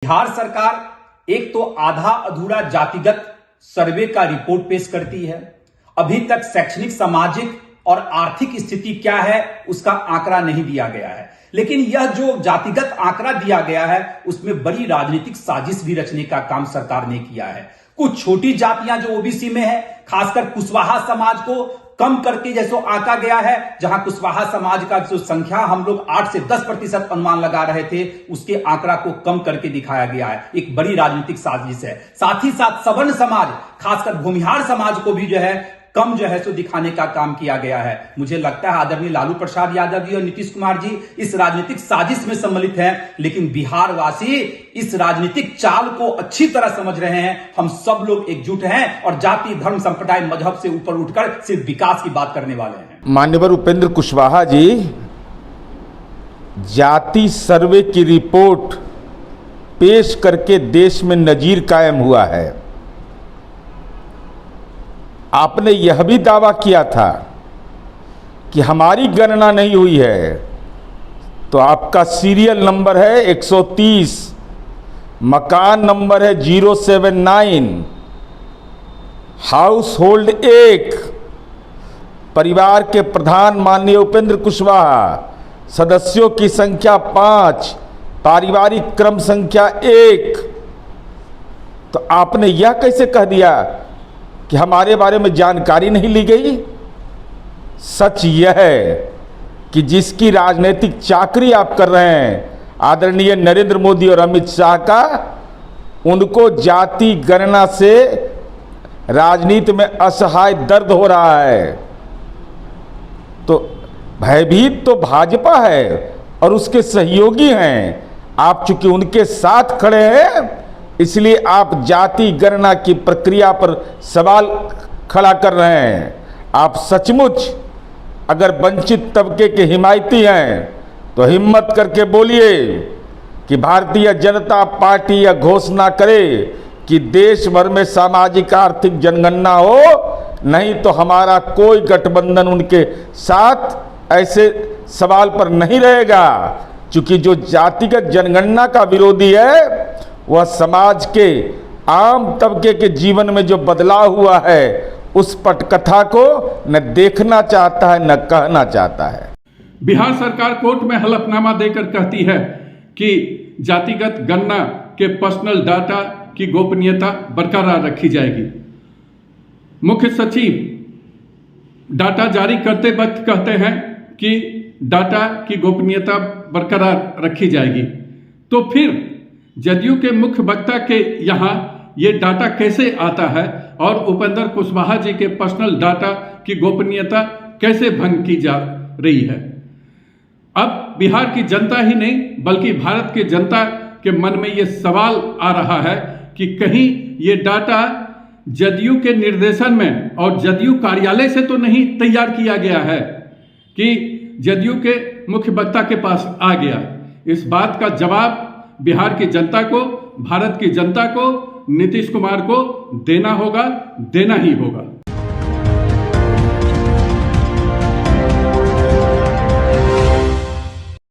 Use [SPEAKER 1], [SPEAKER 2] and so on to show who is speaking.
[SPEAKER 1] बिहार सरकार एक तो आधा अधूरा जातिगत सर्वे का रिपोर्ट पेश करती है। अभी तक शैक्षणिक, सामाजिक और आर्थिक स्थिति क्या है उसका आंकड़ा नहीं दिया गया है। लेकिन यह जो जातिगत आंकड़ा दिया गया है उसमें बड़ी राजनीतिक साजिश भी रचने का काम सरकार ने किया है। कुछ छोटी जातियां जो ओबीसी में है, खासकर कुशवाहा समाज को कम करके जैसे आंका गया है, जहां कुशवाहा समाज का जो संख्या हम लोग 8 से 10% अनुमान लगा रहे थे, उसके आंकड़ा को कम करके दिखाया गया है। एक बड़ी राजनीतिक साजिश है। साथ ही साथ सवर्ण समाज, खासकर भूमिहार समाज को भी जो है कम जो है सो दिखाने का काम किया गया है। मुझे लगता है आदरणीय लालू प्रसाद यादव जी और नीतीश कुमार जी इस राजनीतिक साजिश में सम्मिलित हैं, लेकिन बिहार वासी इस राजनीतिक चाल को अच्छी तरह समझ रहे हैं। हम सब लोग एकजुट हैं और जाति, धर्म, संप्रदाय, मजहब से ऊपर उठकर सिर्फ विकास की बात करने वाले हैं।
[SPEAKER 2] माननीय उपेंद्र कुशवाहा जी, जाति सर्वे की रिपोर्ट पेश करके देश में नजीर कायम हुआ है। आपने यह भी दावा किया था कि हमारी गणना नहीं हुई है, तो आपका सीरियल नंबर है 130, मकान नंबर है 079, हाउस होल्ड 1, परिवार के प्रधान माननीय उपेंद्र कुशवाहा, सदस्यों की संख्या 5, पारिवारिक क्रम संख्या 1। तो आपने यह कैसे कह दिया कि हमारे बारे में जानकारी नहीं ली गई? सच यह है कि जिसकी राजनीतिक चाकरी आप कर रहे हैं आदरणीय नरेंद्र मोदी और अमित शाह का, उनको जाति गणना से राजनीति में असहाय दर्द हो रहा है। तो भयभीत तो भाजपा है और उसके सहयोगी हैं। आप चूंकि उनके साथ खड़े हैं, इसलिए आप जाति गणना की प्रक्रिया पर सवाल खड़ा कर रहे हैं। आप सचमुच अगर वंचित तबके के हिमायती हैं तो हिम्मत करके बोलिए कि भारतीय जनता पार्टी यह घोषणा करे कि देश भर में सामाजिक आर्थिक जनगणना हो, नहीं तो हमारा कोई गठबंधन उनके साथ ऐसे सवाल पर नहीं रहेगा। क्योंकि जो जातिगत जनगणना का विरोधी है वह समाज के आम तबके के जीवन में जो बदलाव हुआ है उस पटकथा को न देखना चाहता है न कहना चाहता है।
[SPEAKER 3] बिहार सरकार कोर्ट में हलफनामा देकर कहती है कि जातिगत गणना के पर्सनल डाटा की गोपनीयता बरकरार रखी जाएगी। मुख्य सचिव डाटा जारी करते वक्त कहते हैं कि डाटा की गोपनीयता बरकरार रखी जाएगी। तो फिर जदयू के मुख्य वक्ता के यहाँ ये डाटा कैसे आता है और उपेंद्र कुशवाहा जी के पर्सनल डाटा की गोपनीयता कैसे भंग की जा रही है? अब बिहार की जनता ही नहीं बल्कि भारत की जनता के मन में ये सवाल आ रहा है कि कहीं ये डाटा जदयू के निर्देशन में और जदयू कार्यालय से तो नहीं तैयार किया गया है कि जदयू के मुख्य वक्ता के पास आ गया। इस बात का जवाब बिहार की जनता को, भारत की जनता को, नीतीश कुमार को देना होगा, देना ही होगा।